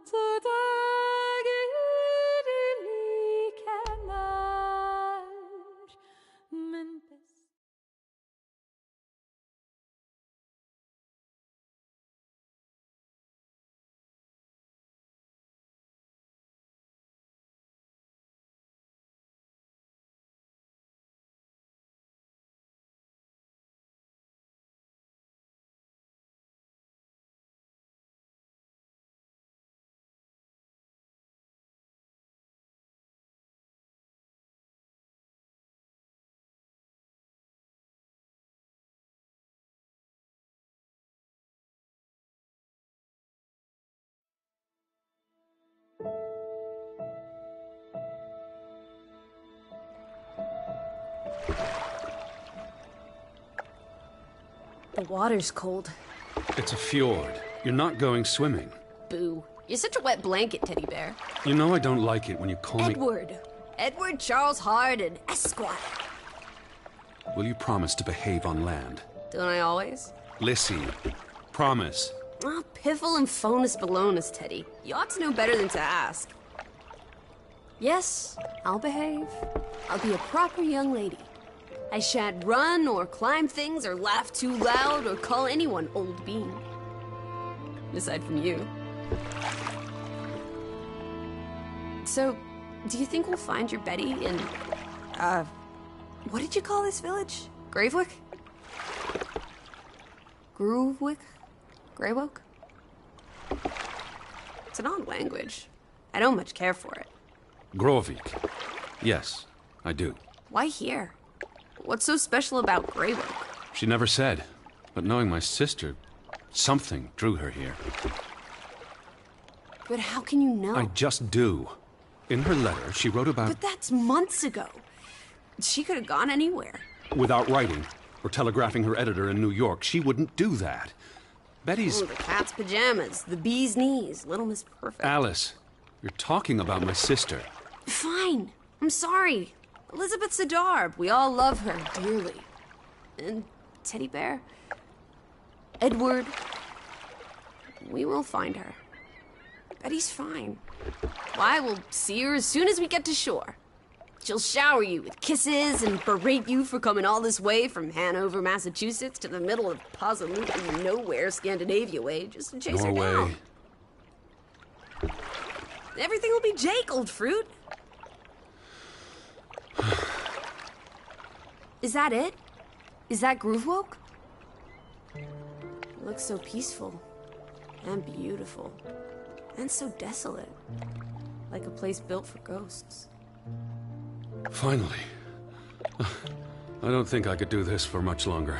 så dagen like nær, men best. The water's cold. It's a fjord. You're not going swimming. Boo. You're such a wet blanket, teddy bear. You know I don't like it when you call me... Edward. Edward Charles Harden, Esquire. Will you promise to behave on land? Don't I always? Lissy, promise. Oh, piffle and phonus balonus, Teddy. You ought to know better than to ask. Yes, I'll behave. I'll be a proper young lady. I shan't run or climb things or laugh too loud or call anyone old bean. Aside from you. So, do you think we'll find your Betty in, what did you call this village? Gravewick? Groovewick? Greywoke? It's an odd language. I don't much care for it. Grovik. Yes, I do. Why here? What's so special about Greywoke? She never said, but knowing my sister, something drew her here. But how can you know? I just do. In her letter, she wrote about... But that's months ago. She could have gone anywhere. Without writing, or telegraphing her editor in New York, she wouldn't do that. Betty's... Oh, the cat's pajamas, the bee's knees, Little Miss Perfect. Alice, you're talking about my sister. Fine. I'm sorry. Elizabeth Sidarb. We all love her dearly. And Teddy Bear? Edward? We will find her. Betty's fine. Why, we'll see her as soon as we get to shore. She'll shower you with kisses and berate you for coming all this way from Hanover, Massachusetts to the middle of positively nowhere Scandinavia way just to chase her down. Everything will be Jake, old fruit. Is that it? Is that Groovewoke? It looks so peaceful and beautiful and so desolate, like a place built for ghosts. Finally. I don't think I could do this for much longer.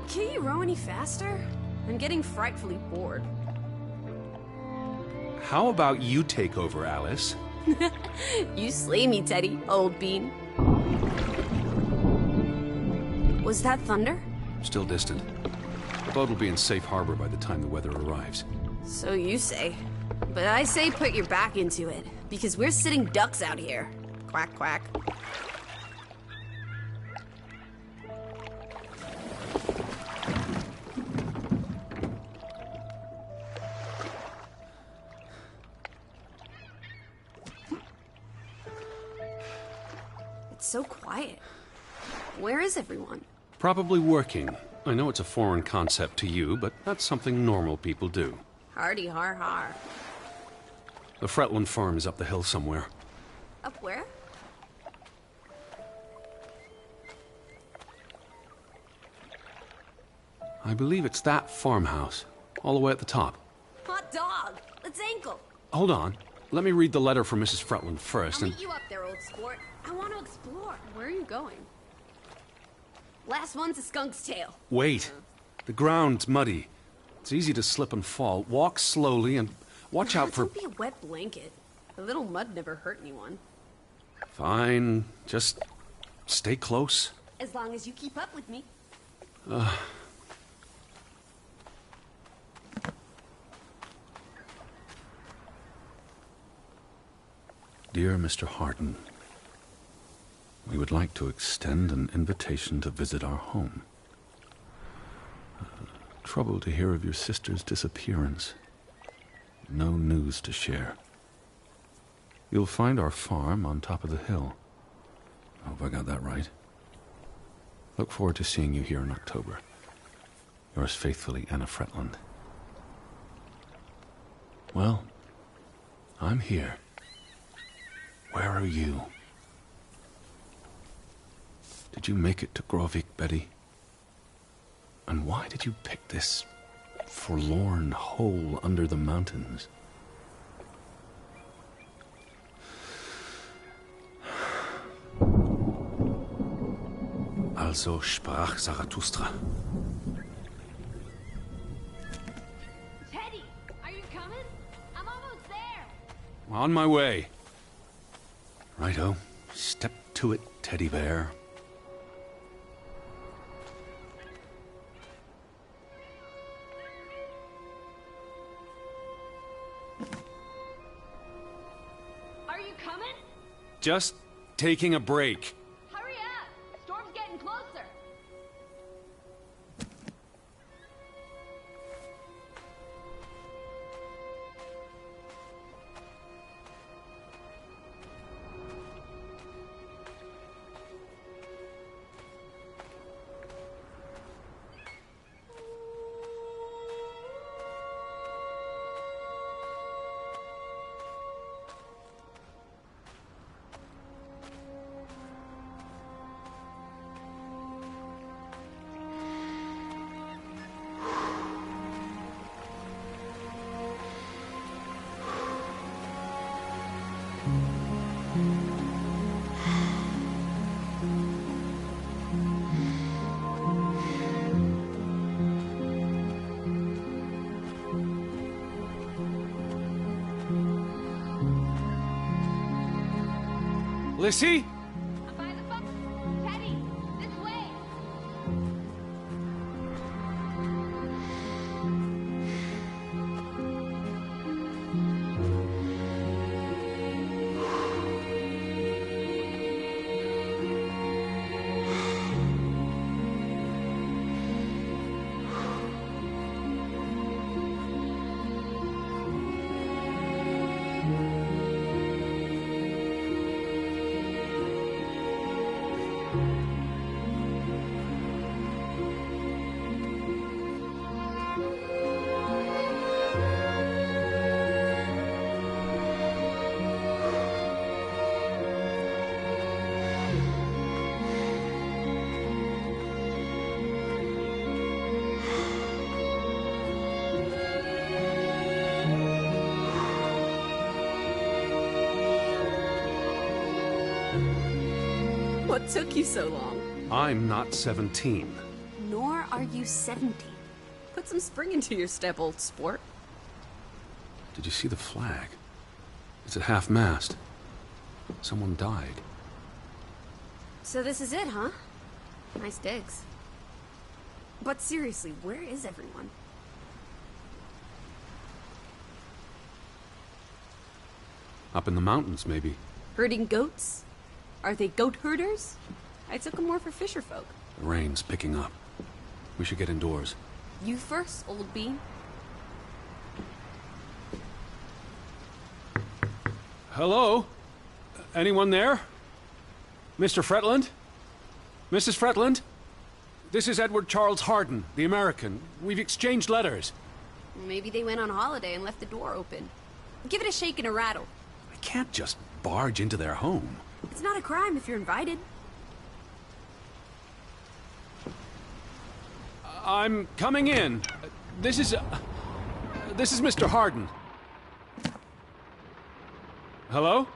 Can't you row any faster? I'm getting frightfully bored. How about you take over, Alice? You slay me, Teddy, old bean. Was that thunder? Still distant. The boat will be in safe harbor by the time the weather arrives. So you say. But I say put your back into it, because we're sitting ducks out here. Quack, quack. It's so quiet. Where is everyone? Probably working. I know it's a foreign concept to you, but that's something normal people do. Hardy har har. The Fretland farm is up the hill somewhere. Up where? I believe it's that farmhouse, all the way at the top. Hot dog! Let's ankle! Hold on. Let me read the letter from Mrs. Fretland first, I'll meet you up there, old sport. I want to explore. Where are you going? Last one's a skunk's tail. Wait. The ground's muddy. It's easy to slip and fall. Walk slowly and watch out for... Don't be a wet blanket. A little mud never hurt anyone. Fine. Just stay close. As long as you keep up with me. Dear Mr. Harden, we would like to extend an invitation to visit our home. Troubled to hear of your sister's disappearance. No news to share. You'll find our farm on top of the hill. I hope I got that right. Look forward to seeing you here in October. Yours faithfully, Anna Fretland. Well, I'm here. Where are you? Did you make it to Grovik, Betty? And why did you pick this forlorn hole under the mountains? Also sprach Zarathustra. Teddy, are you coming? I'm almost there. On my way. Righto. Step to it, teddy bear. Are you coming? Just taking a break. Hurry up! Storm's getting closer. Lissy? I'm by the phone. Teddy, this way. What took you so long? I'm not 17. Nor are you 17. Put some spring into your step, old sport. Did you see the flag? It's at half-mast. Someone died. So this is it, huh? Nice digs. But seriously, where is everyone? Up in the mountains, maybe. Herding goats? Are they goat herders? I took them more for fisher folk. The rain's picking up. We should get indoors. You first, old bean. Hello? Anyone there? Mr. Fretland? Mrs. Fretland? This is Edward Charles Harden, the American. We've exchanged letters. Maybe they went on holiday and left the door open. Give it a shake and a rattle. I can't just barge into their home. It's not a crime if you're invited. I'm coming in. This is Mr. Harden. Hello?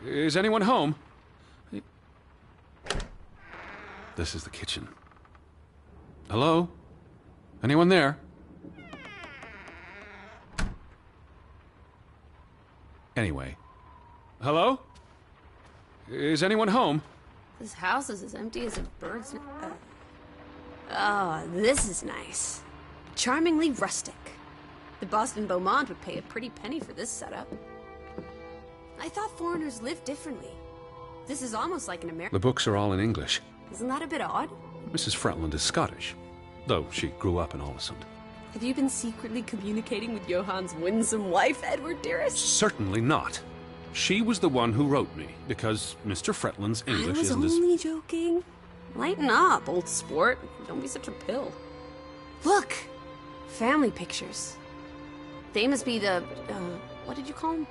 Is anyone home? This is the kitchen. Hello? Anyone there? Anyway. Hello? Is anyone home? This house is as empty as a bird's... Oh, this is nice. Charmingly rustic. The Boston Beaumont would pay a pretty penny for this setup. I thought foreigners lived differently. This is almost like an American... The books are all in English. Isn't that a bit odd? Mrs. Fretland is Scottish. though she grew up in Ålesund. Have you been secretly communicating with Johann's winsome wife, Edward, dearest? Certainly not. She was the one who wrote me, because Mr. Fretland's English isn't I was as... only joking. Lighten up, old sport. Don't be such a pill. Look! Family pictures. They must be the, what did you call them?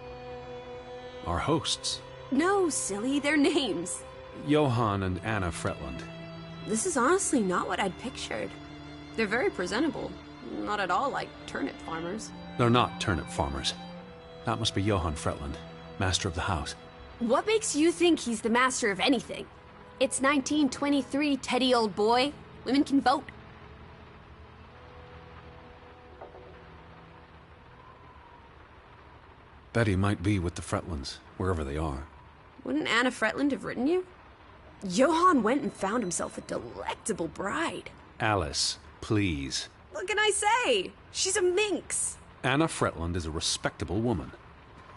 Our hosts. No, silly, they're names. Johann and Anna Fretland. This is honestly not what I'd pictured. They're very presentable. Not at all like turnip farmers. They're not turnip farmers. That must be Johann Fretland, master of the house. What makes you think he's the master of anything? It's 1923, Teddy, old boy. Women can vote. Betty might be with the Fretlands, wherever they are. Wouldn't Anna Fretland have written you? Johann went and found himself a delectable bride. Alice, please. What can I say? She's a minx. Anna Fretland is a respectable woman.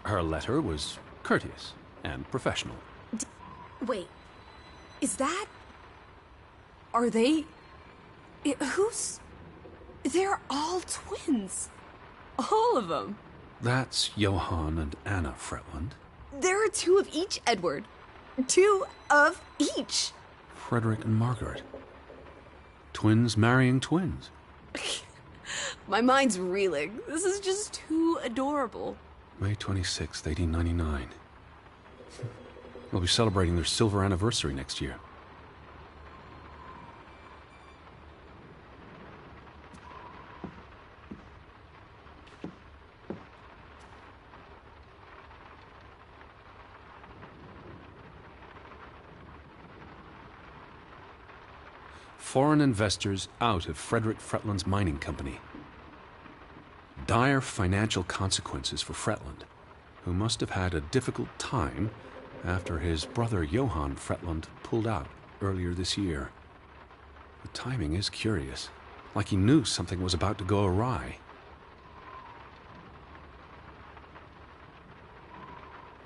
Her letter was courteous and professional. Wait, is that... Are they... who's... They're all twins. All of them. That's Johann and Anna Fretland. There are two of each, Edward. Two of each. Frederick and Margaret. Twins marrying twins. My mind's reeling. This is just too adorable. May 26th, 1899. We'll be celebrating their silver anniversary next year. Foreign investors out of Frederick Fretland's mining company. Dire financial consequences for Fretland, who must have had a difficult time after his brother Johann Fretland pulled out earlier this year. The timing is curious, like he knew something was about to go awry.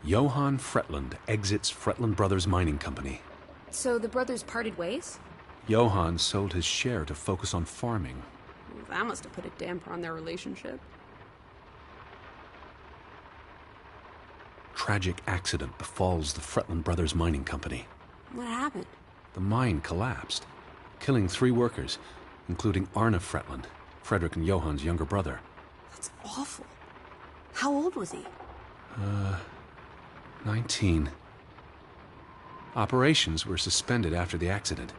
Johann Fretland exits Fretland Brothers Mining Company. So the brothers parted ways? Johann sold his share to focus on farming. That must have put a damper on their relationship. Tragic accident befalls the Fretland Brothers Mining Company. What happened? The mine collapsed, killing 3 workers, including Arne Fretland, Frederick and Johann's younger brother. That's awful. How old was he? 19. Operations were suspended after the accident.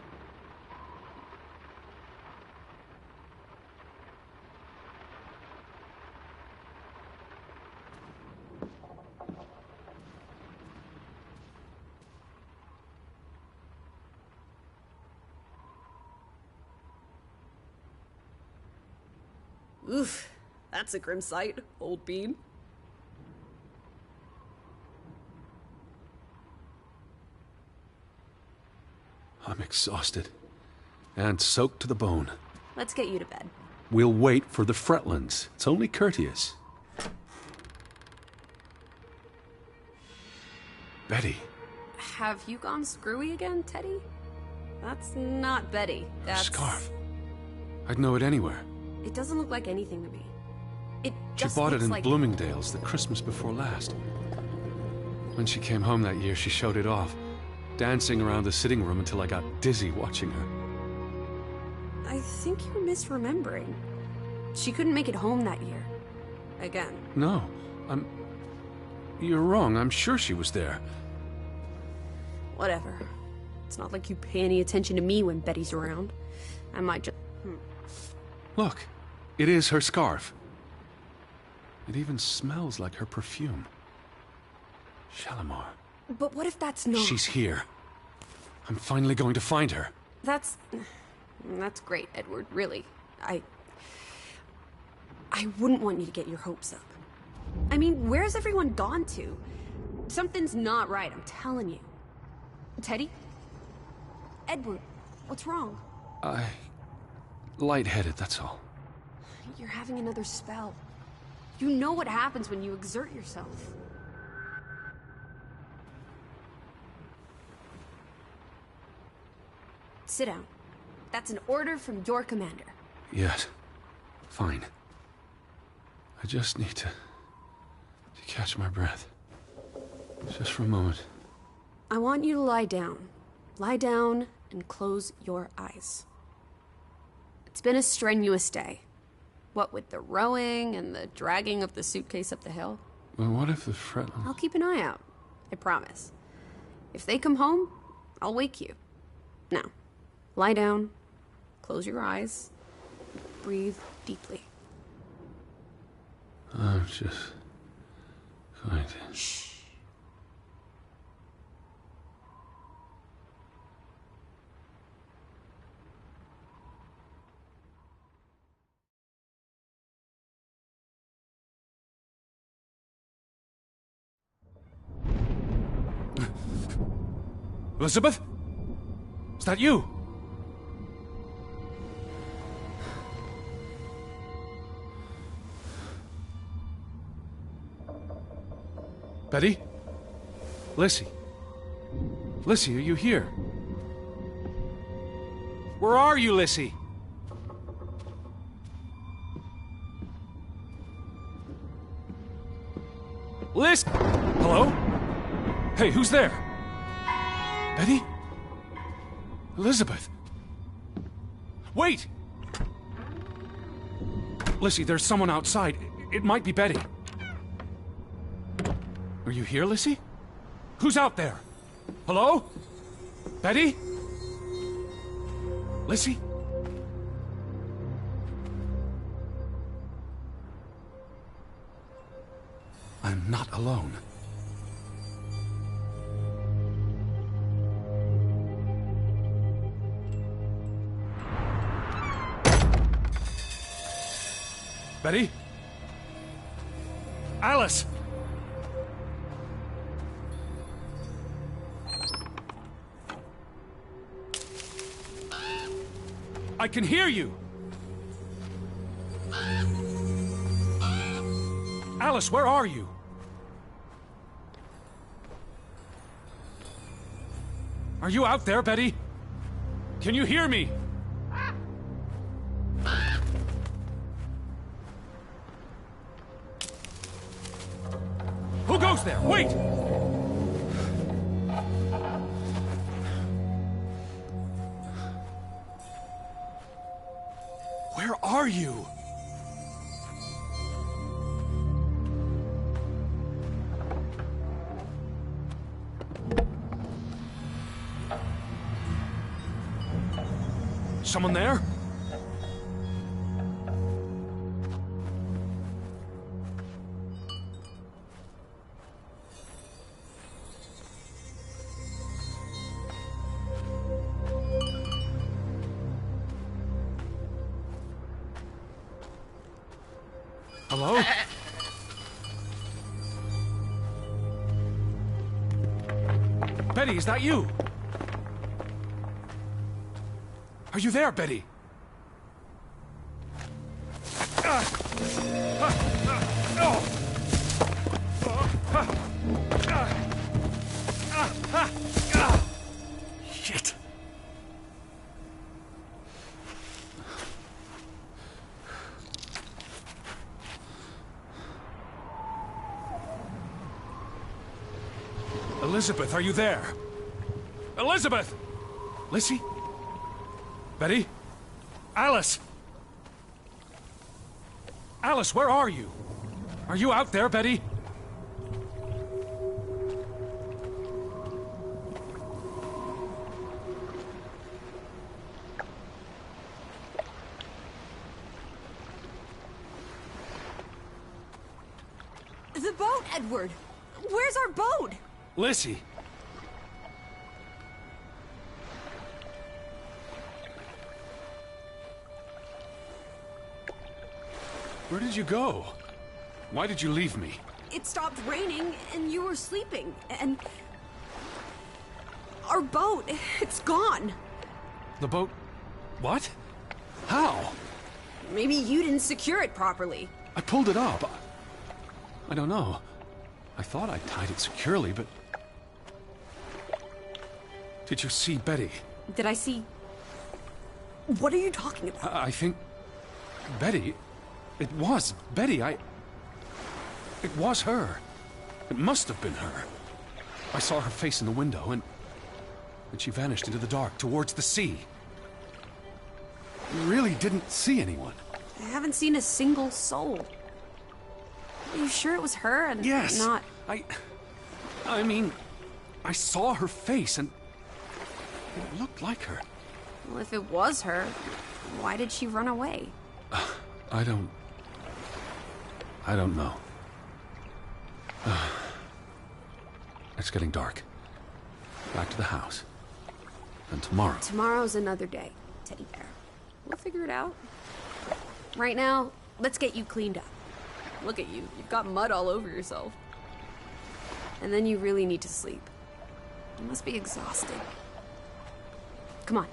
Oof, that's a grim sight, old bean. I'm exhausted and soaked to the bone. Let's get you to bed. We'll wait for the Fretlands. It's only courteous. Betty. Have you gone screwy again, Teddy? That's not Betty. That's... Scarf. I'd know it anywhere. It doesn't look like anything to me. It She just bought it looks in like... Bloomingdale's the Christmas before last. When she came home that year, she showed it off, dancing around the sitting room until I got dizzy watching her. I think you're misremembering. She couldn't make it home that year. Again. No, You're wrong. I'm sure she was there. Whatever. It's not like you pay any attention to me when Betty's around. I might just... Look, it is her scarf. It even smells like her perfume. Shalimar. But what if that's not... She's here. I'm finally going to find her. That's great, Edward, really. I wouldn't want you to get your hopes up. I mean, where's everyone gone to? Something's not right, I'm telling you. Teddy? Edward, what's wrong? Lightheaded, that's all. You're having another spell. You know what happens when you exert yourself. Sit down. That's an order from your commander. yet. Fine. I just need to catch my breath. Just for a moment. I want you to lie down. Lie down and close your eyes. It's been a strenuous day. What with the rowing and the dragging of the suitcase up the hill. Well, what if the I'll keep an eye out. I promise. If they come home, I'll wake you. Now, lie down, close your eyes, breathe deeply. I'm just going to... Shh. Elizabeth? Is that you? Betty? Lissy? Lissy, are you here? Where are you, Lissy? Liz? Hello? Hey, who's there? Betty? Elizabeth? Wait! Lissy, there's someone outside. It might be Betty. Are you here, Lissy? Who's out there? Hello? Betty? Lissy? I'm not alone. Betty? Alice! I can hear you! Alice, where are you? Are you out there, Betty? Can you hear me? Who goes there? Wait! Where are you? Someone there? Hello? Betty, is that you? Are you there, Betty? Shit. Elizabeth, are you there? Elizabeth! Lissy? Betty? Alice! Alice, where are you? Are you out there, Betty? The boat, Edward! Where's our boat? Lissy! Where did you go? Why did you leave me? It stopped raining, and you were sleeping, and... Our boat, it's gone. The boat... What? How? Maybe you didn't secure it properly. I pulled it up. I don't know. I thought I tied it securely, but... Did you see Betty? Did I see... What are you talking about? I think... Betty? It was Betty. It was her. It must have been her. I saw her face in the window, and she vanished into the dark towards the sea. You really didn't see anyone. I haven't seen a single soul. Are you sure it was her and Yes. not... I mean, I saw her face, and it looked like her. Well, if it was her, why did she run away? I don't know. It's getting dark. Back to the house. And tomorrow... Tomorrow's another day, Teddy Bear. We'll figure it out. Right now, let's get you cleaned up. Look at you. You've got mud all over yourself. And then you really need to sleep. You must be exhausted. Come on.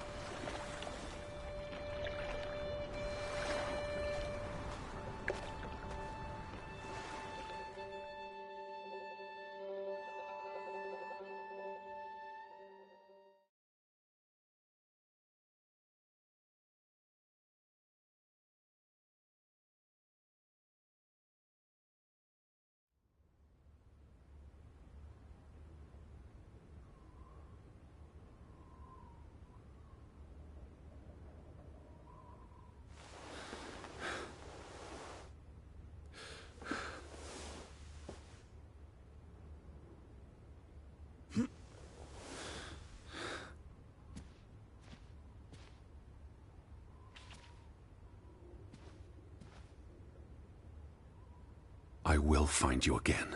I will find you again.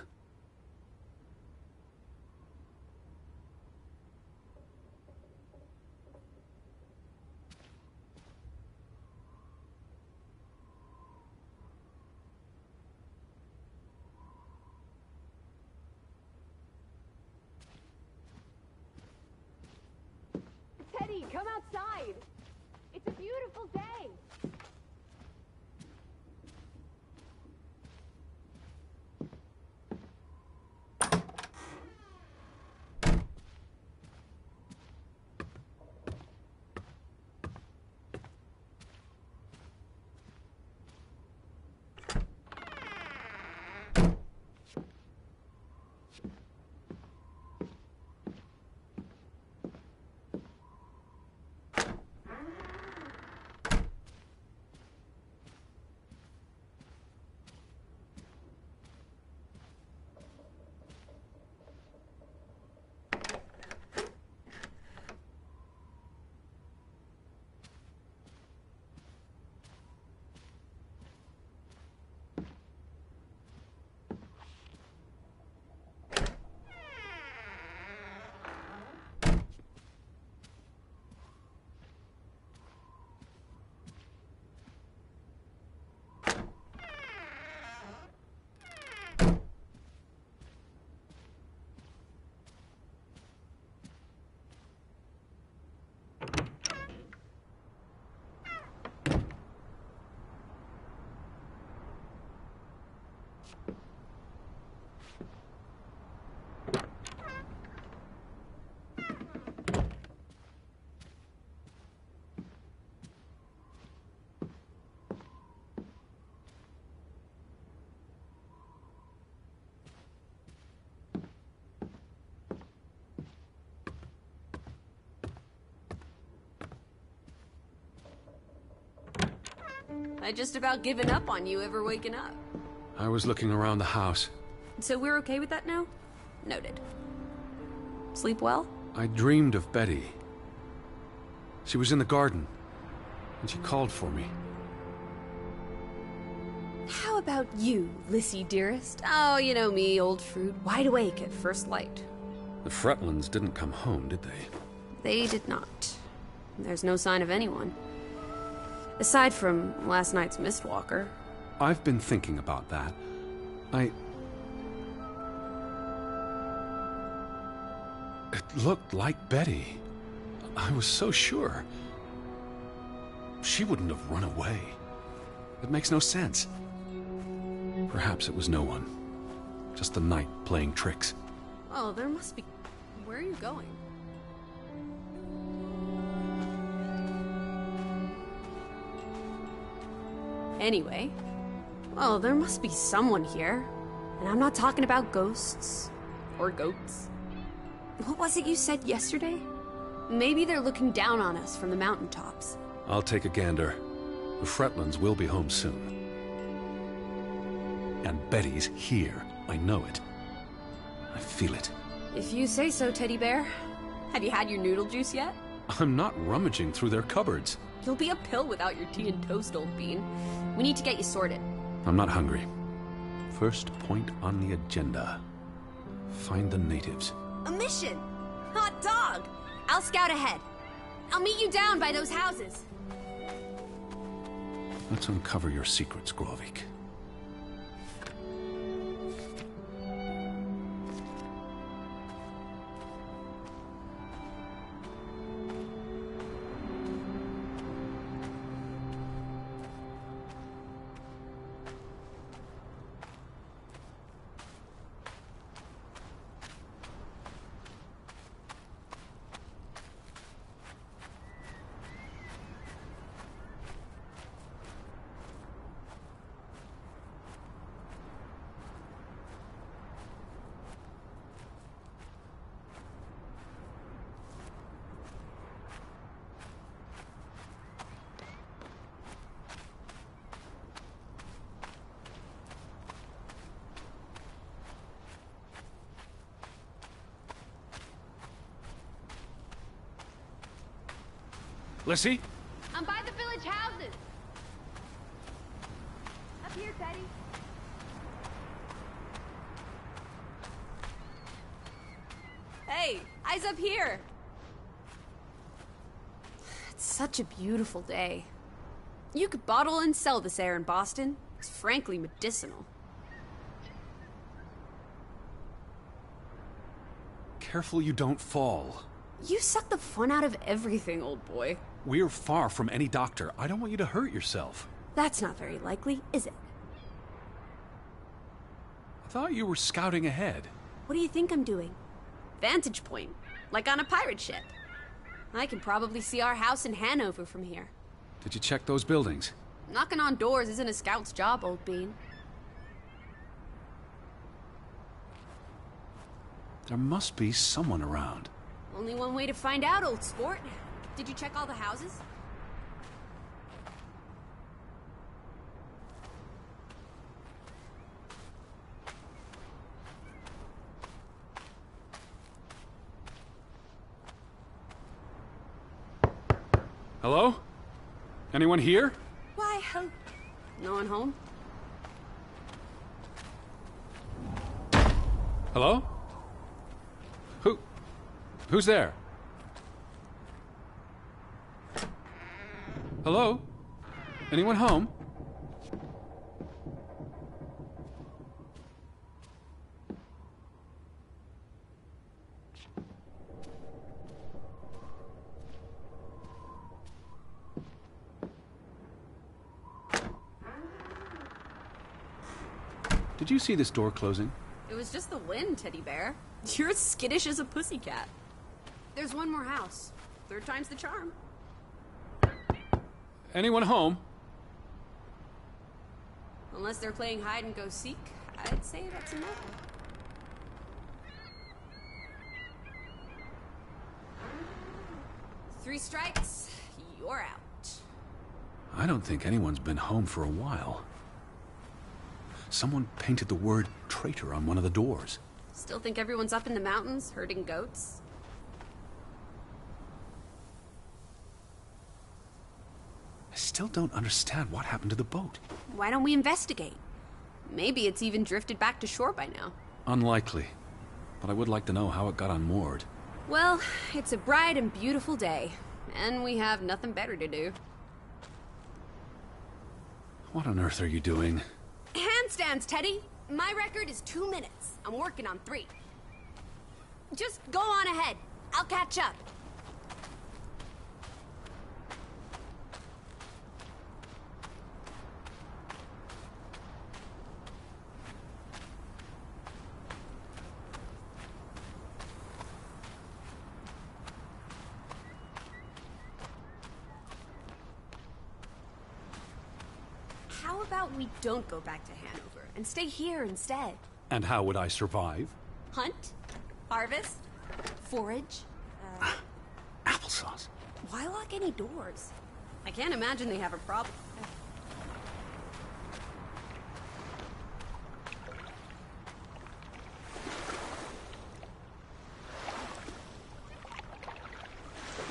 Teddy, come outside. It's a beautiful day. I'd just about given up on you ever waking up. I was looking around the house. So we're okay with that now? Noted. Sleep well? I dreamed of Betty. She was in the garden, and she called for me. How about you, Lissy dearest? Oh, you know me, old fruit, wide awake at first light. The Fretlands didn't come home, did they? They did not. There's no sign of anyone. Aside from last night's Mistwalker. I've been thinking about that. It looked like Betty. I was so sure. She wouldn't have run away. It makes no sense. Perhaps it was no one. Just the night playing tricks. Oh, there must be... Where are you going? Anyway, well, there must be someone here. And I'm not talking about ghosts. Or goats. What was it you said yesterday? Maybe they're looking down on us from the mountaintops. I'll take a gander. The Fretlands will be home soon. And Betty's here. I know it. I feel it. If you say so, Teddy Bear. Have you had your noodle juice yet? I'm not rummaging through their cupboards. You'll be a pill without your tea and toast, old bean. We need to get you sorted. I'm not hungry. First point on the agenda. Find the natives. A mission! Hot dog! I'll scout ahead. I'll meet you down by those houses. Let's uncover your secrets, Grovik. Lissy? I'm by the village houses. Up here, Teddy. Hey, eyes up here. It's such a beautiful day. You could bottle and sell this air in Boston. It's frankly medicinal. Careful you don't fall. You suck the fun out of everything, old boy. We're far from any doctor. I don't want you to hurt yourself. That's not very likely, is it? I thought you were scouting ahead. What do you think I'm doing? Vantage point, like on a pirate ship. I can probably see our house in Hanover from here. Did you check those buildings? Knocking on doors isn't a scout's job, old bean. There must be someone around. Only one way to find out, old sport. Did you check all the houses? Hello? Anyone here? Why, no one home? Hello? Who's there? Hello? Anyone home? Did you see this door closing? It was just the wind, Teddy Bear. You're as skittish as a pussycat. There's one more house. Third time's the charm. Anyone home? Unless they're playing hide and go seek, I'd say that's a no. 3 strikes, you're out. I don't think anyone's been home for a while. Someone painted the word traitor on one of the doors. Still think everyone's up in the mountains, herding goats? I still don't understand what happened to the boat. Why don't we investigate? Maybe it's even drifted back to shore by now. Unlikely. But I would like to know how it got unmoored. Well, it's a bright and beautiful day, and we have nothing better to do. What on earth are you doing? Handstands, Teddy! My record is 2 minutes. I'm working on 3. Just go on ahead. I'll catch up. How about we don't go back to Hanover and stay here instead? And how would I survive? Hunt? Harvest? Forage? Applesauce. Why lock any doors? I can't imagine they have a problem.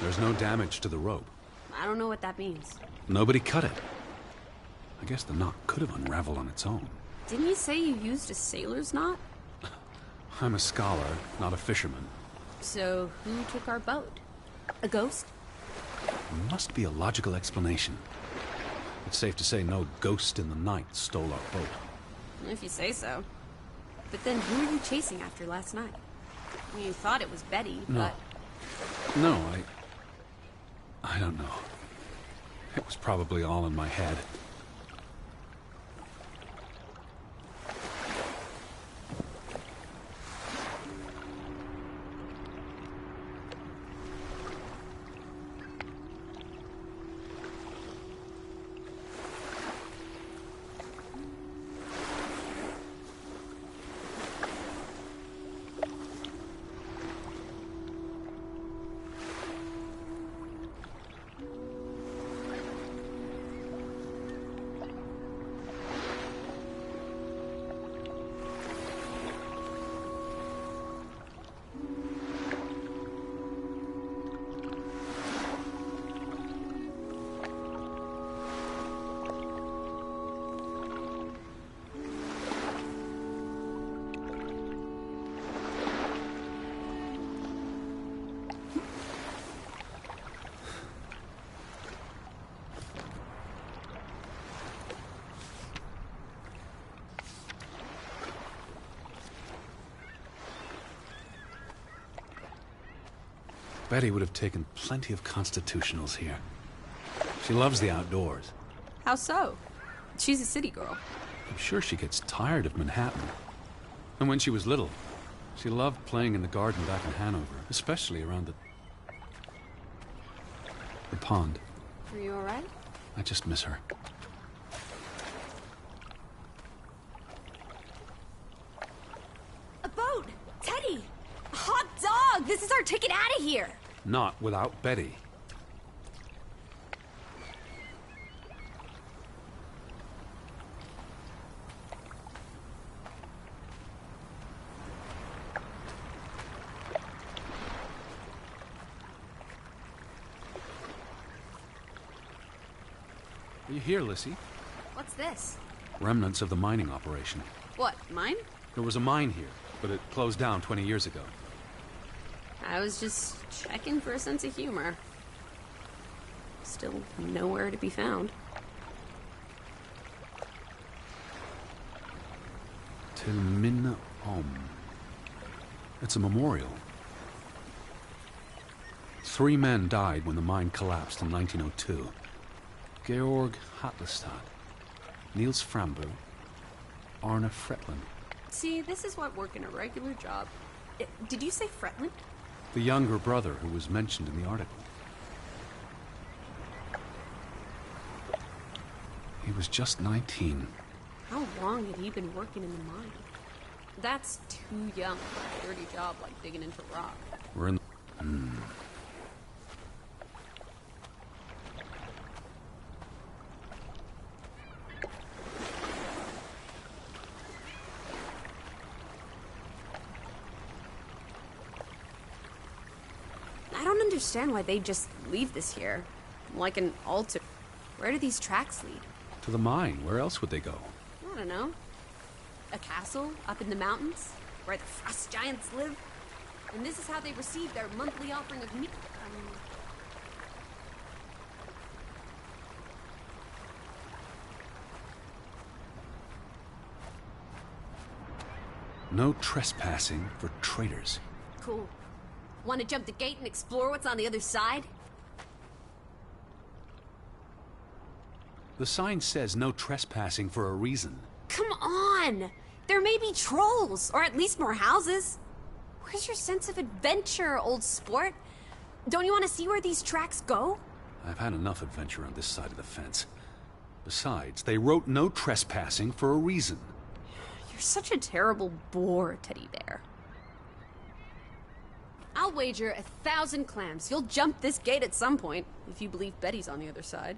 There's no damage to the rope. I don't know what that means. Nobody cut it. I guess the knot could have unraveled on its own. Didn't you say you used a sailor's knot? I'm a scholar, not a fisherman. So, who took our boat? A ghost? There must be a logical explanation. It's safe to say no ghost in the night stole our boat. If you say so. But then who were you chasing after last night? You thought it was Betty, No. but... No, I don't know. It was probably all in my head. Betty would have taken plenty of constitutionals here. She loves the outdoors. How so? She's a city girl. I'm sure she gets tired of Manhattan. And when she was little, she loved playing in the garden back in Hanover, especially around the pond. Are you alright? I just miss her. A boat! Teddy! A hot dog! This is our ticket out of here! Not without Betty. Are you here, Lissy? What's this? Remnants of the mining operation. What, mine? There was a mine here, but it closed down 20 years ago. I was just checking for a sense of humor. Still nowhere to be found. Til minne om. It's a memorial. 3 men died when the mine collapsed in 1902. Georg Hatlestad, Niels Frambo, Arne Fretland. See, this is what working a regular job... Did you say Fretland? The younger brother who was mentioned in the article. He was just 19. How long had he been working in the mine? That's too young for a dirty job like digging into rock. We're in... I don't understand why they just leave this here. Like an altar. Where do these tracks lead? To the mine. Where else would they go? I don't know. A castle up in the mountains? Where the frost giants live? And this is how they receive their monthly offering of meat. No trespassing for traitors. Cool. Want to jump the gate and explore what's on the other side? The sign says no trespassing for a reason. Come on! There may be trolls, or at least more houses. Where's your sense of adventure, old sport? Don't you want to see where these tracks go? I've had enough adventure on this side of the fence. Besides, they wrote no trespassing for a reason. You're such a terrible bore, Teddy Bear. I'll wager 1,000 clams you'll jump this gate at some point, if you believe Betty's on the other side.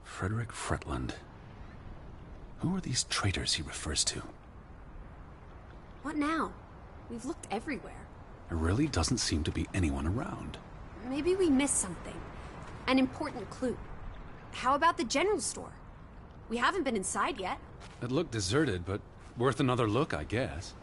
Frederick Fretland. Who are these traitors he refers to? What now? We've looked everywhere. There really doesn't seem to be anyone around. Maybe we missed something. An important clue. How about the general store? We haven't been inside yet. It looked deserted, but worth another look, I guess.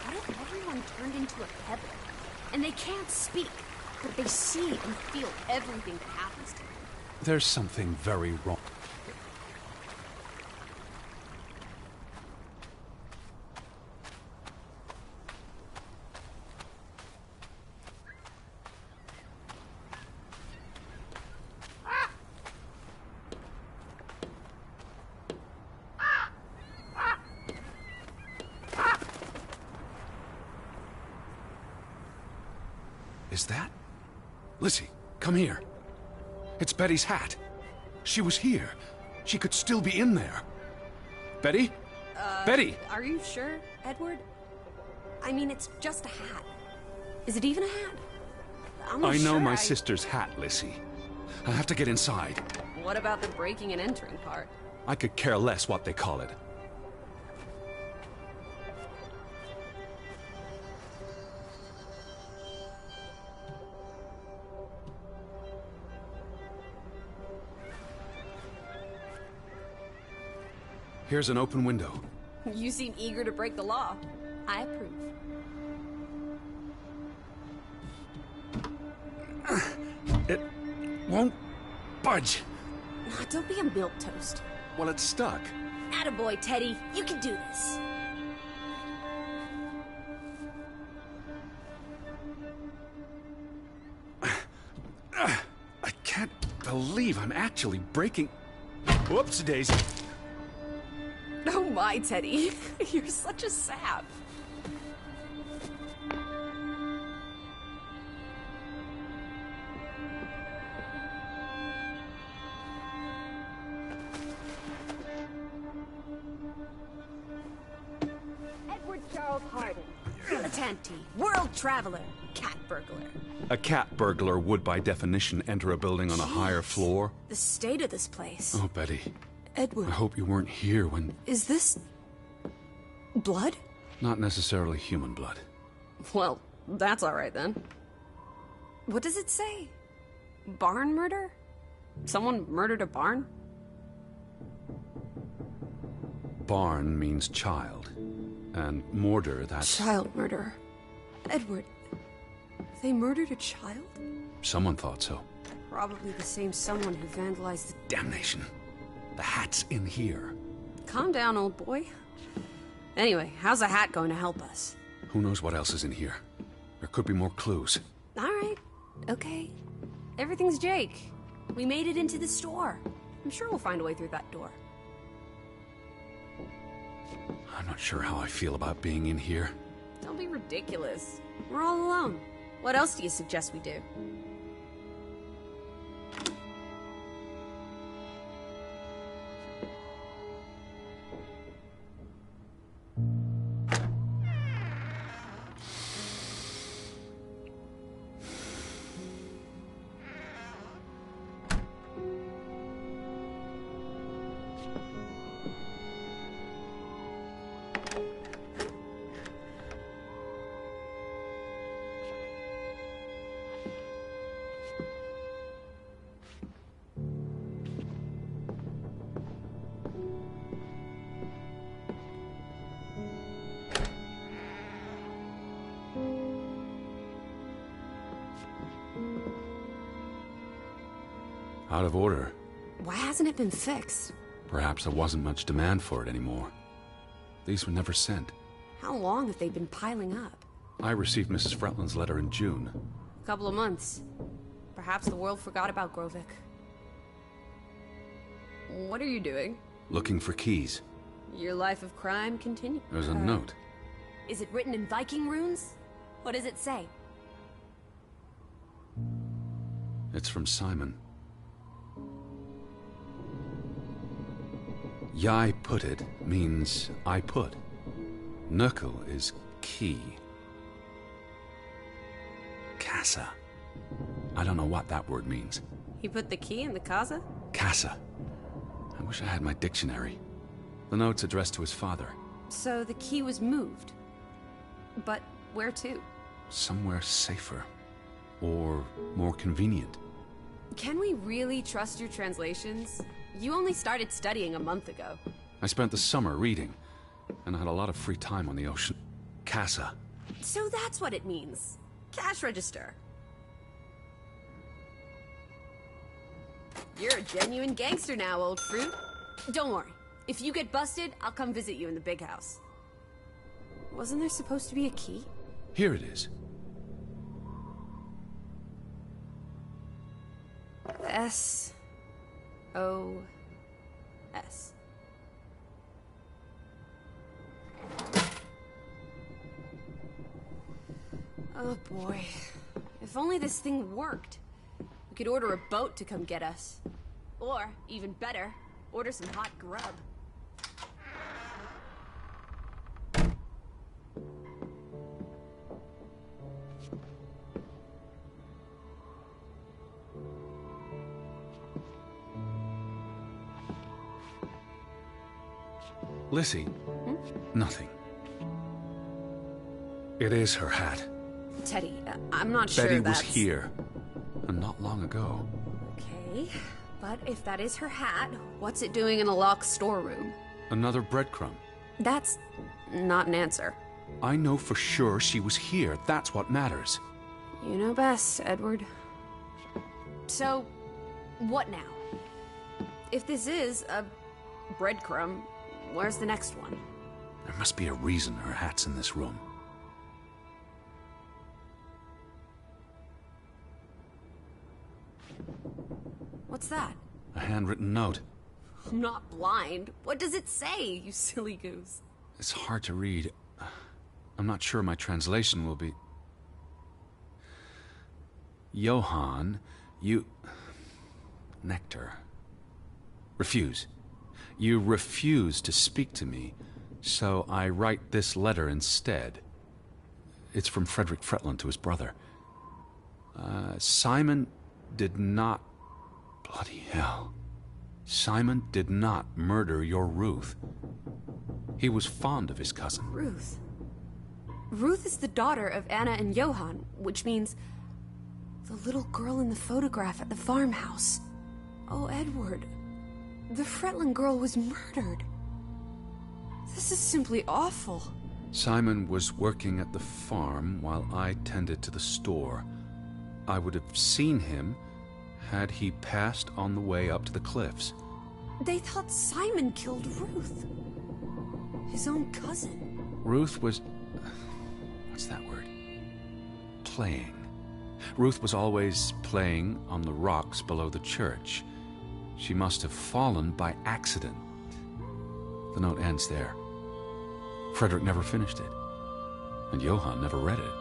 What if everyone turned into a pebble? And they can't speak, but they see and feel everything that happens to them. There's something very wrong. Is that? Lizzie, come here. It's Betty's hat. She was here. She could still be in there. Betty? Betty! Are you sure, Edward? I mean, it's just a hat. Is it even a hat? I'm not I know sure my sister's hat, Lizzie. I have to get inside. What about the breaking and entering part? I could care less what they call it. Here's an open window. You seem eager to break the law. I approve. It won't budge. Don't be a milquetoast. Well, it's stuck. Attaboy, Teddy. You can do this. I can't believe I'm actually breaking... Whoops, Daisy. Oh my, Teddy. You're such a sap. Edward Charles Harding. Dilettante. World traveler. Cat burglar. A cat burglar would, by definition, enter a building on a higher floor. The state of this place. Oh, Betty. Edward. I hope you weren't here when... Is this... blood? Not necessarily human blood. Well, that's all right then. What does it say? Barn murder? Someone murdered a barn? Barn means child. And mortar, that's... Child murder. Edward, they murdered a child? Someone thought so. Probably the same someone who vandalized the... Damnation. The hat's in here. Calm down, old boy. Anyway, how's a hat going to help us? Who knows what else is in here? There could be more clues. All right. Okay. Everything's Jake. We made it into the store. I'm sure we'll find a way through that door. I'm not sure how I feel about being in here. Don't be ridiculous. We're all alone. What else do you suggest we do? Out of order. Why hasn't it been fixed? Perhaps there wasn't much demand for it anymore. These were never sent. How long have they been piling up? I received Mrs. Fretland's letter in June. A couple of months. Perhaps the world forgot about Grovik. What are you doing? Looking for keys. Your life of crime continues. There's a note. Is it written in Viking runes? What does it say? It's from Simon. Yai put it means I put. Knuckle is key. Casa. I don't know what that word means. He put the key in the casa? Casa. I wish I had my dictionary. The note's addressed to his father. So the key was moved. But where to? Somewhere safer. Or more convenient. Can we really trust your translations? You only started studying a month ago. I spent the summer reading, and I had a lot of free time on the ocean. Casa. So that's what it means. Cash register. You're a genuine gangster now, old fruit. Don't worry. If you get busted, I'll come visit you in the big house. Wasn't there supposed to be a key? Here it is. S-O-S. Oh boy. If only this thing worked. We could order a boat to come get us. Or, even better, order some hot grub. Lissy. Nothing. It is her hat. Teddy, I'm not sure Betty that's... was here. And not long ago. Okay, but if that is her hat, what's it doing in a locked storeroom? Another breadcrumb. That's not an answer. I know for sure she was here. That's what matters. You know best, Edward. So, what now? If this is a breadcrumb, where's the next one? There must be a reason her hat's in this room. What's that? A handwritten note. I'm not blind. What does it say, you silly goose? It's hard to read. I'm not sure my translation will be... Johann, you... Nectar. Refuse. You refuse to speak to me, so I write this letter instead. It's from Frederick Fretland to his brother. Simon did not... Bloody hell. Simon did not murder your Ruth. He was fond of his cousin. Ruth. Ruth is the daughter of Anna and Johann, which means the little girl in the photograph at the farmhouse. Oh, Edward. The Fretland girl was murdered. This is simply awful. Simon was working at the farm while I tended to the store. I would have seen him had he passed on the way up to the cliffs. They thought Simon killed Ruth. His own cousin. Ruth was... what's that word? Playing. Ruth was always playing on the rocks below the church. She must have fallen by accident. The note ends there. Frederick never finished it. And Johann never read it.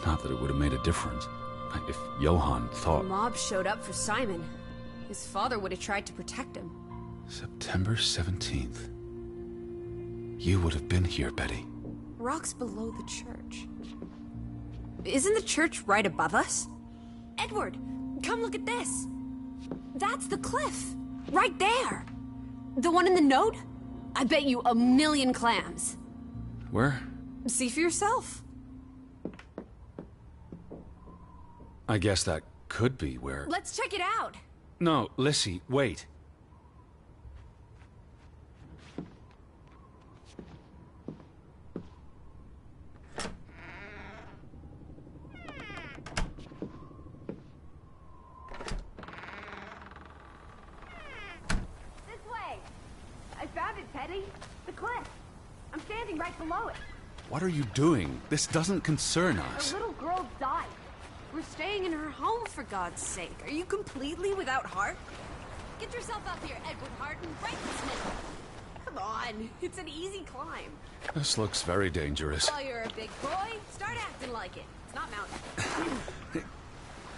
Not that it would have made a difference. If Johann thought... The mob showed up for Simon. His father would have tried to protect him. September 17th. You would have been here, Betty. Rocks below the church. Isn't the church right above us? Edward, come look at this. That's the cliff. Right there. The one in the note? I bet you 1,000,000 clams. Where? See for yourself. I guess that could be where... Let's check it out. No, Lissy, wait. This way. I found it, Teddy. The cliff. I'm standing right below it. What are you doing? This doesn't concern us. A little girl died. We're staying in her home, for God's sake. Are you completely without heart? Get yourself up here, Edward Harden, right this minute. Come on, it's an easy climb. This looks very dangerous. Well, you're a big boy. Start acting like it. It's not mountain.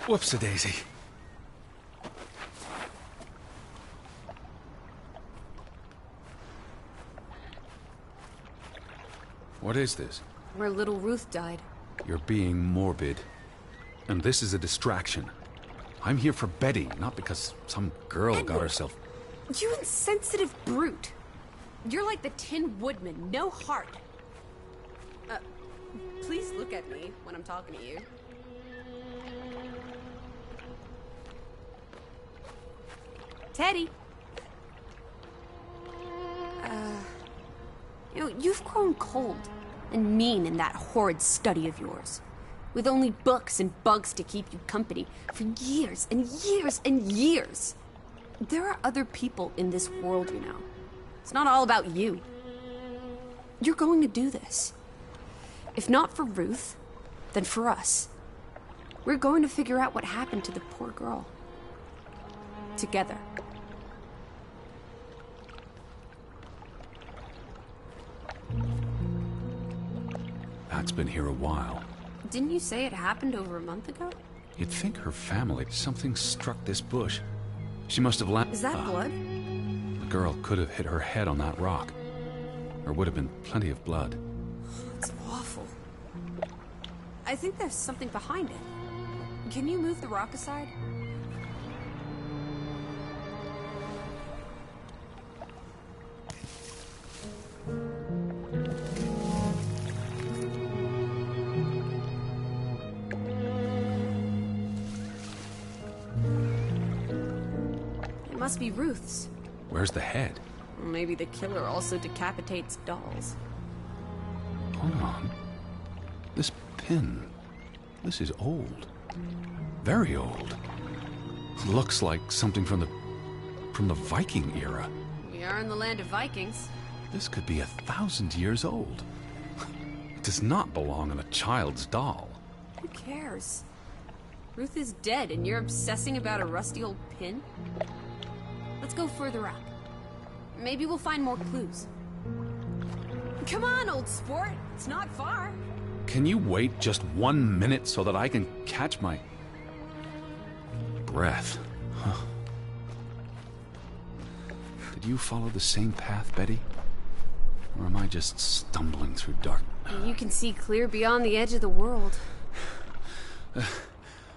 Whoops-a-daisy. What is this? Where little Ruth died. You're being morbid. And this is a distraction. I'm here for Betty, not because some girl got herself... You insensitive brute. You're like the Tin Woodman, no heart. Please look at me when I'm talking to you. Teddy. You've grown cold and mean in that horrid study of yours. With only books and bugs to keep you company for years and years and years. There are other people in this world, you know. It's not all about you. You're going to do this. If not for Ruth, then for us. We're going to figure out what happened to the poor girl. Together. Pat's been here a while. Didn't you say it happened over a month ago? You'd think her family... Something struck this bush. She must have landed... Is that blood? The girl could have hit her head on that rock. There would have been plenty of blood. It's awful. I think there's something behind it. Can you move the rock aside? It must be Ruth's. Where's the head? Or maybe the killer also decapitates dolls. Hold on. This pin... This is old. Very old. Looks like something from the Viking era. We are in the land of Vikings. This could be 1,000 years old. It does not belong on a child's doll. Who cares? Ruth is dead and you're obsessing about a rusty old pin? Let's go further up. Maybe we'll find more clues. Come on, old sport. It's not far. Can you wait just 1 minute so that I can catch my breath? Huh. Did you follow the same path, Betty? Or am I just stumbling through dark? You can see clear beyond the edge of the world.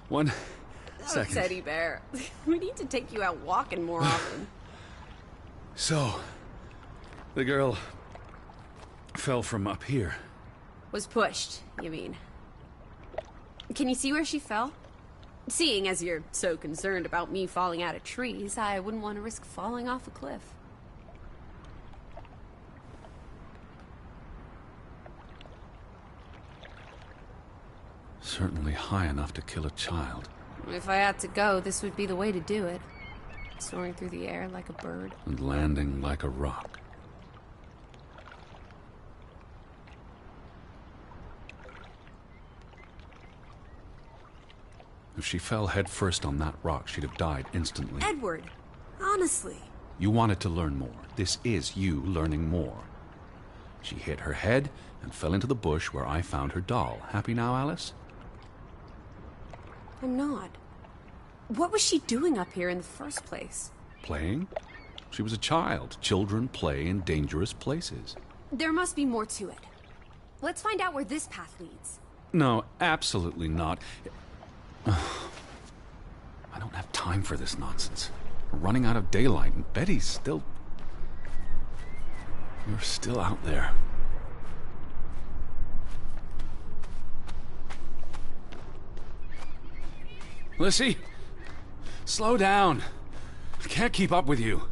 1 second. Oh, Teddy Bear. We need to take you out walking more often. So, the girl fell from up here. Was pushed, you mean. Can you see where she fell? Seeing as you're so concerned about me falling out of trees, I wouldn't want to risk falling off a cliff. Certainly high enough to kill a child. If I had to go, this would be the way to do it. Soaring through the air like a bird. And landing like a rock. If she fell headfirst on that rock, she'd have died instantly. Edward, honestly. You wanted to learn more. This is you learning more. She hit her head and fell into the bush where I found her doll. Happy now, Alice? I'm not. What was she doing up here in the first place? Playing? She was a child. Children play in dangerous places. There must be more to it. Let's find out where this path leads. No, absolutely not. I don't have time for this nonsense. We're running out of daylight, and Betty's still... You're still out there. Lissy, slow down. I can't keep up with you.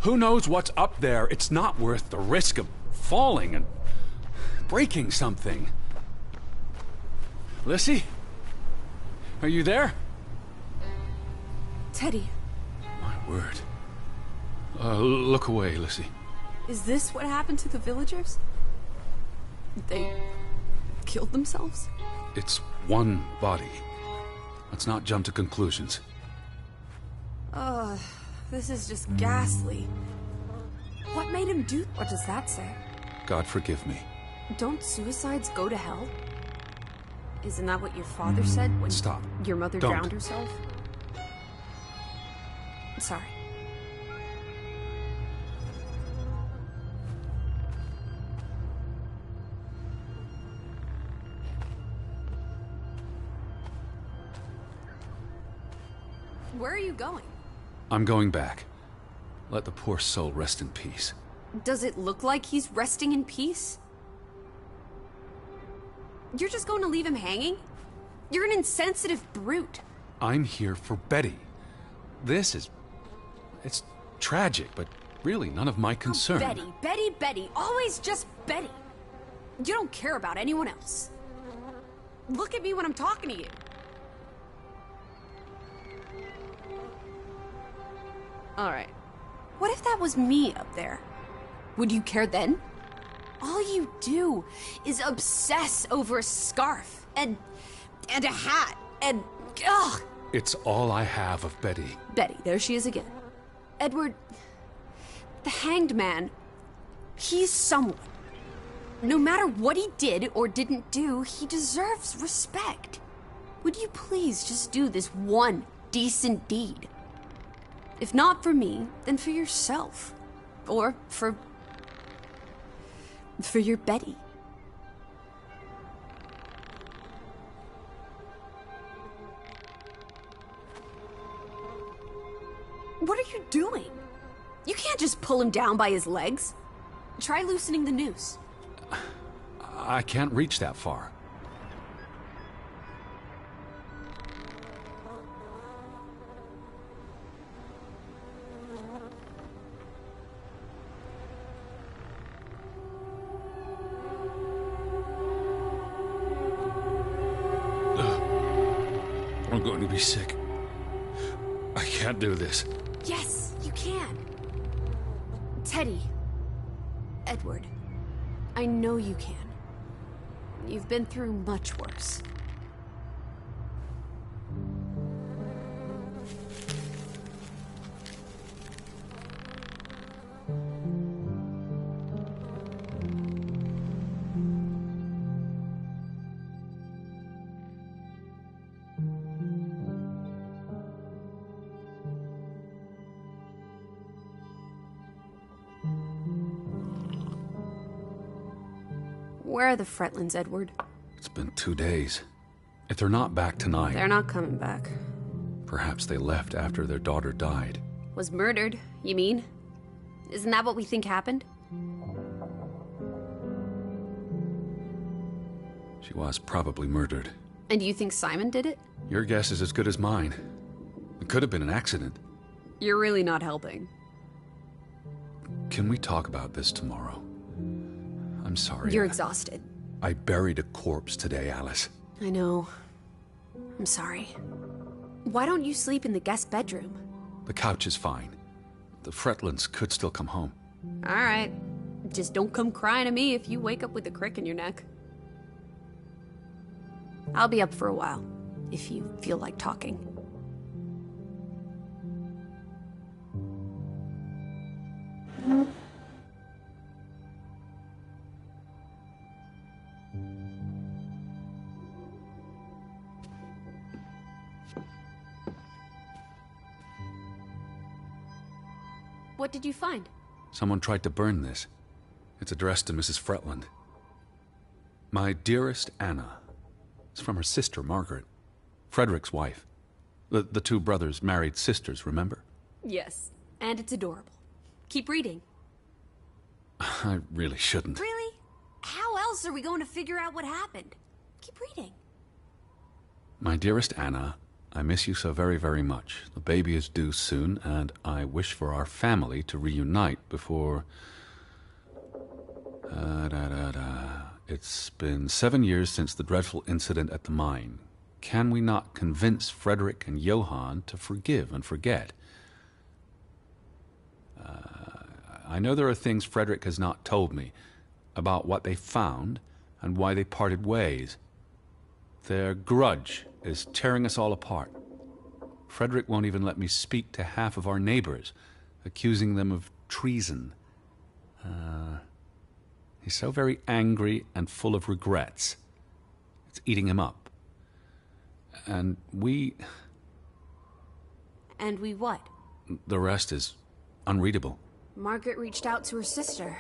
Who knows what's up there? It's not worth the risk of falling and breaking something. Lissy? Are you there? Teddy. My word. Look away, Lissy. Is this what happened to the villagers? They killed themselves? It's one body. Let's not jump to conclusions. This is just ghastly. What made him do? What does that say? God forgive me. Don't suicides go to hell? Isn't that what your father said when Stop. your mother Don't. drowned herself? Sorry. Where are you going? I'm going back. Let the poor soul rest in peace. Does it look like he's resting in peace? You're just going to leave him hanging? You're an insensitive brute. I'm here for Betty. It's tragic, but really none of my concern. Oh, Betty, always just Betty. You don't care about anyone else. Look at me when I'm talking to you. All right. What if that was me up there? Would you care then? All you do is obsess over a scarf and a hat and ugh. It's all I have of Betty. Betty, there she is again. Edward, the hanged man, he's someone. No matter what he did or didn't do, he deserves respect. Would you please just do this one decent deed? If not for me, then for yourself. Or for your Betty. What are you doing? You can't just pull him down by his legs. Try loosening the noose. I can't reach that far. I'm going to be sick. I can't do this. Yes, you can. Teddy. Edward. I know you can. You've been through much worse. Where are the Fretlands, Edward? It's been 2 days. If they're not back tonight, They're not coming back. perhaps they left after their daughter died. Was murdered, you mean? Isn't that what we think happened? She was probably murdered. And you think Simon did it? Your guess is as good as mine. It could have been an accident. You're really not helping. Can we talk about this tomorrow? I'm sorry. You're exhausted. I buried a corpse today, Alice. I know. I'm sorry. Why don't you sleep in the guest bedroom? The couch is fine. The Fretlands could still come home. All right. Just don't come crying to me if you wake up with a crick in your neck. I'll be up for a while, if you feel like talking. What did you find? Someone tried to burn this. It's addressed to Mrs. Fretland. My dearest Anna. It's from her sister, Margaret. Frederick's wife. The two brothers married sisters, remember? Yes, and it's adorable. Keep reading. I really shouldn't. Really? How else are we going to figure out what happened? Keep reading. My dearest Anna, I miss you so very, very much. The baby is due soon, and I wish for our family to reunite before... It's been 7 years since the dreadful incident at the mine. Can we not convince Frederick and Johann to forgive and forget? I know there are things Frederick has not told me about what they found and why they parted ways. Their grudge is tearing us all apart. Frederick won't even let me speak to half of our neighbors, accusing them of treason. He's so very angry and full of regrets. It's eating him up. And we... And we what? The rest is unreadable. Margaret reached out to her sister,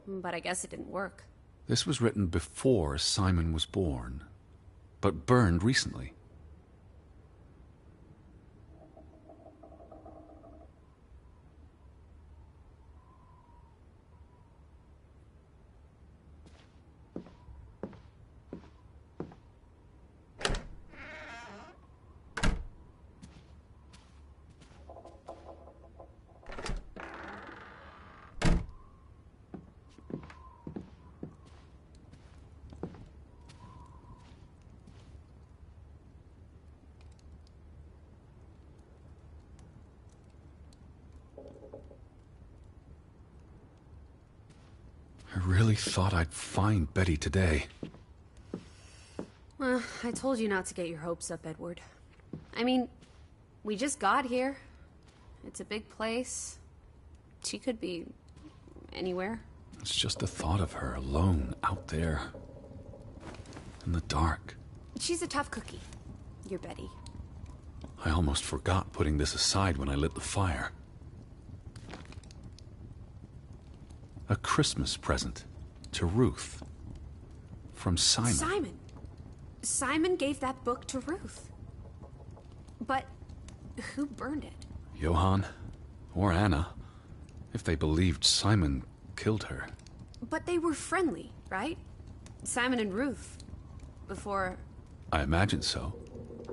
but I guess it didn't work. This was written before Simon was born, but burned recently. I really thought I'd find Betty today. Well, I told you not to get your hopes up, Edward. I mean, we just got here. It's a big place. She could be anywhere. It's just the thought of her alone out there in the dark. She's a tough cookie, your Betty. I almost forgot putting this aside when I lit the fire. A Christmas present to Ruth from Simon. Simon? Simon gave that book to Ruth. But who burned it? Johann or Anna, if they believed Simon killed her. But they were friendly, right? Simon and Ruth. Before... I imagine so.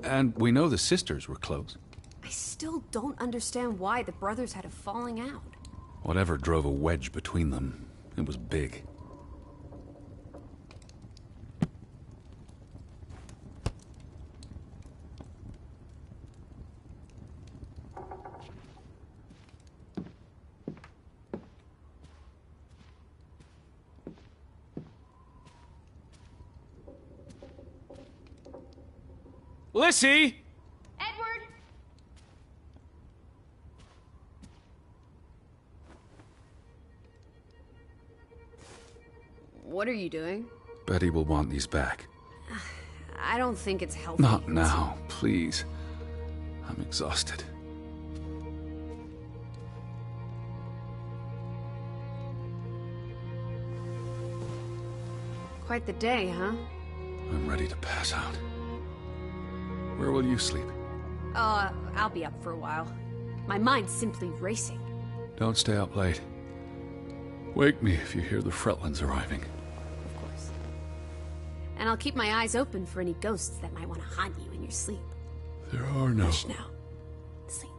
And we know the sisters were close. I still don't understand why the brothers had a falling out. Whatever drove a wedge between them, it was big. Lissy! Edward! What are you doing? Betty will want these back. I don't think it's healthy. Not now, please. I'm exhausted. Quite the day, huh? I'm ready to pass out. Where will you sleep? I'll be up for a while. My mind's simply racing. Don't stay up late. Wake me if you hear the Fretlands arriving. Of course. And I'll keep my eyes open for any ghosts that might want to haunt you in your sleep. There are no... Hush now. Sleep.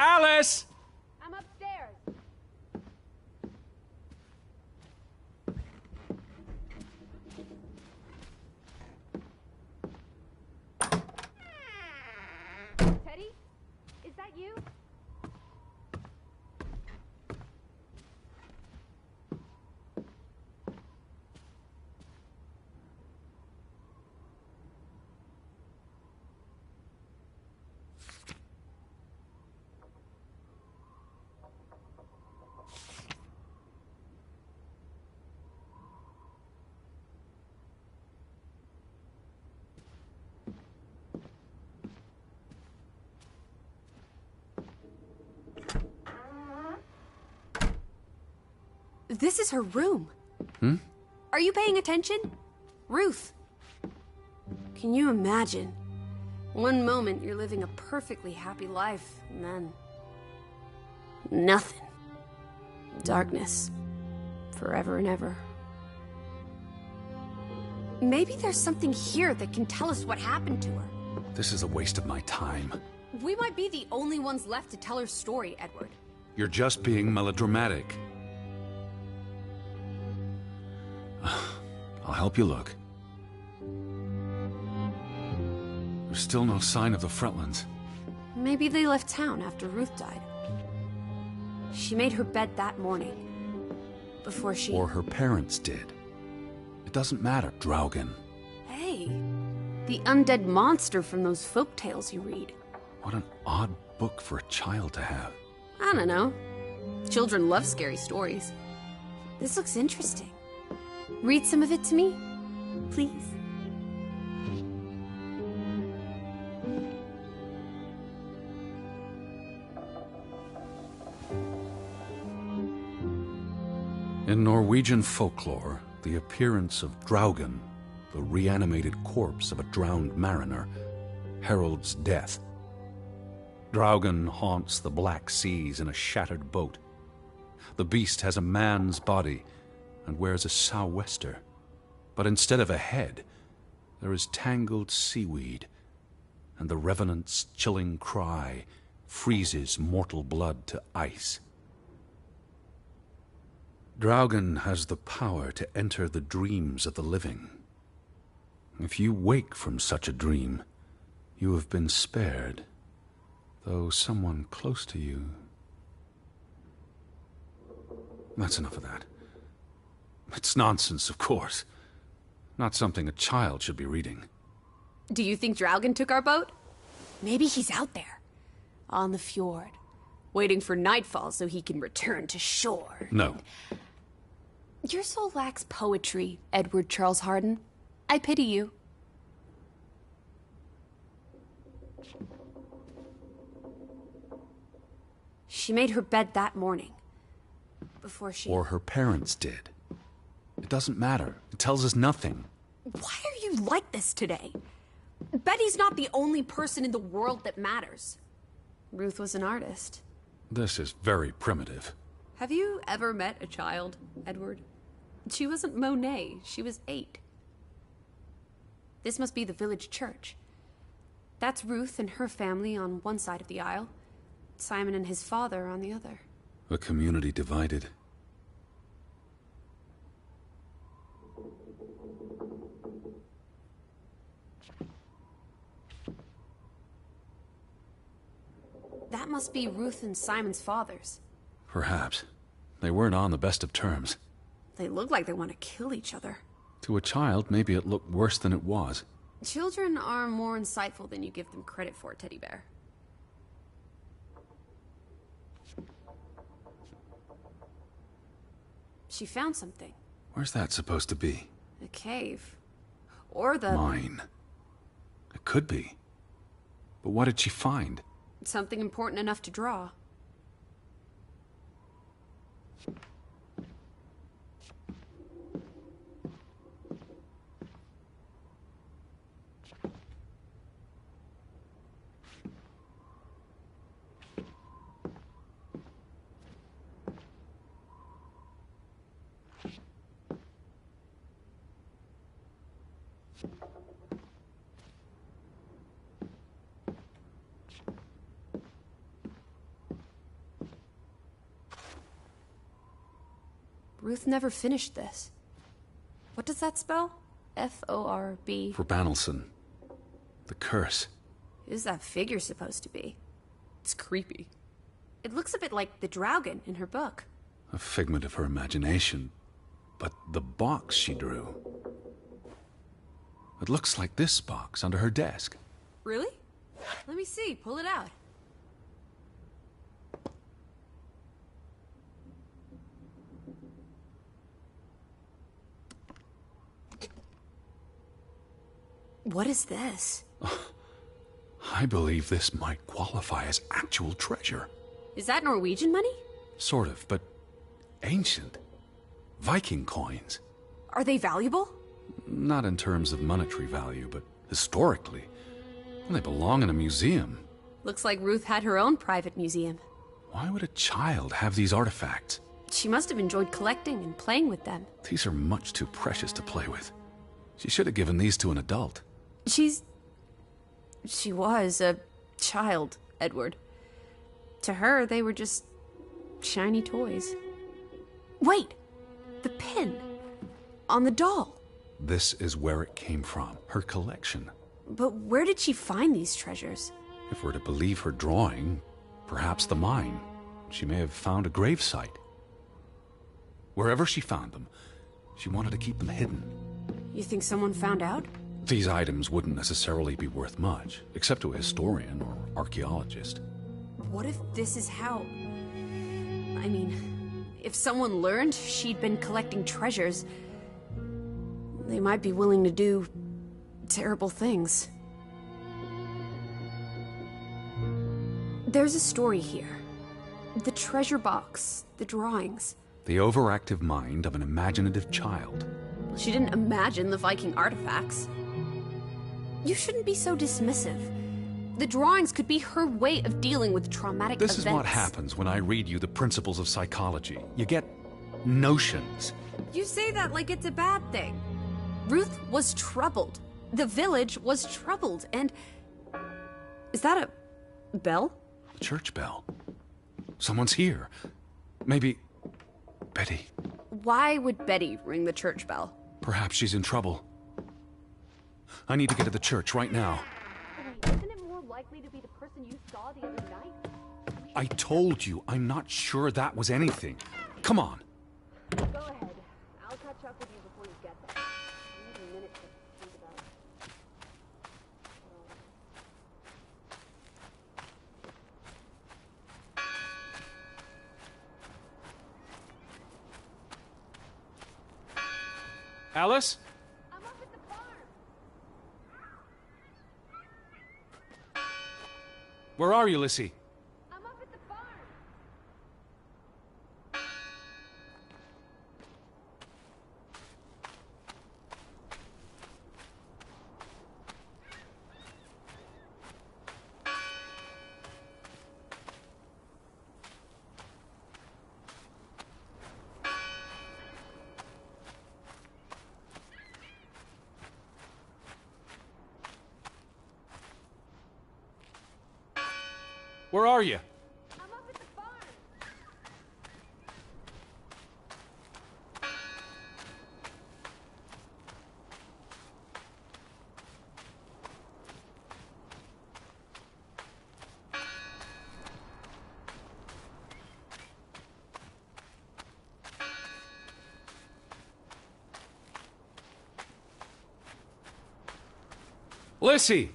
Alice! I'm upstairs. Teddy? Is that you? This is her room. Hmm? Are you paying attention? Ruth. Can you imagine? One moment you're living a perfectly happy life, and then... nothing. Darkness. Forever and ever. Maybe there's something here that can tell us what happened to her. This is a waste of my time. We might be the only ones left to tell her story, Edward. You're just being melodramatic. I'll help you look. There's still no sign of the Fretlands. Maybe they left town after Ruth died. She made her bed that morning. Before she... Or her parents did. It doesn't matter, Draugen. Hey, the undead monster from those folk tales you read. What an odd book for a child to have. I don't know. Children love scary stories. This looks interesting. Read some of it to me, please. In Norwegian folklore, the appearance of Draugen, the reanimated corpse of a drowned mariner, heralds death. Draugen haunts the Black Seas in a shattered boat. The beast has a man's body and wears a sou'wester, but instead of a head, there is tangled seaweed, and the revenant's chilling cry freezes mortal blood to ice. Draugen has the power to enter the dreams of the living. If you wake from such a dream, you have been spared, though someone close to you... That's enough of that. It's nonsense, of course. Not something a child should be reading. Do you think Draugen took our boat? Maybe he's out there, on the fjord, waiting for nightfall so he can return to shore. No. Your soul lacks poetry, Edward Charles Harden. I pity you. She made her bed that morning. Before she... Or her parents did. It doesn't matter. It tells us nothing. Why are you like this today? Betty's not the only person in the world that matters. Ruth was an artist. This is very primitive. Have you ever met a child, Edward? She wasn't Monet. She was 8. This must be the village church. That's Ruth and her family on one side of the aisle. Simon and his father on the other. A community divided. That must be Ruth and Simon's fathers. Perhaps. They weren't on the best of terms. They look like they want to kill each other. To a child, maybe it looked worse than it was. Children are more insightful than you give them credit for, Teddy Bear. She found something. Where's that supposed to be? A cave. Or the... Mine. It could be. But what did she find? Something important enough to draw. Ruth never finished this. What does that spell? F-O-R-B. For Banelson. The curse. Who's that figure supposed to be? It's creepy. It looks a bit like the Draugen in her book. A figment of her imagination. But the box she drew... It looks like this box under her desk. Really? Let me see. Pull it out. What is this? I believe this might qualify as actual treasure. Is that Norwegian money? Sort of, but ancient. Viking coins. Are they valuable? Not in terms of monetary value, but historically. Well, they belong in a museum. Looks like Ruth had her own private museum. Why would a child have these artifacts? She must have enjoyed collecting and playing with them. These are much too precious to play with. She should have given these to an adult. She was a child, Edward. To her, they were just shiny toys. Wait! The pin! On the doll! This is where it came from, her collection. But where did she find these treasures? If we're to believe her drawing, perhaps the mine. She may have found a gravesite. Wherever she found them, she wanted to keep them hidden. You think someone found out? These items wouldn't necessarily be worth much, except to a historian or archaeologist. What if this is how... I mean, if someone learned she'd been collecting treasures, they might be willing to do terrible things. There's a story here. The treasure box, the drawings. The overactive mind of an imaginative child. She didn't imagine the Viking artifacts. You shouldn't be so dismissive. The drawings could be her way of dealing with traumatic events. This is what happens when I read you the principles of psychology. You get notions. You say that like it's a bad thing. Ruth was troubled. The village was troubled, and... Is that a bell? Church bell. Someone's here. Maybe... Betty. Why would Betty ring the church bell? Perhaps she's in trouble. I need to get to the church right now. Wait, isn't it more likely to be the person you saw the other night? I told you, I'm not sure that was anything. Come on. Go ahead. I'll catch up with you before you get there. I need a minute to think about it. Alice? I'm up at the farm. Where are you, Lissy? I'm up at the farm. Where are you? I'm up at the farm. Lissy!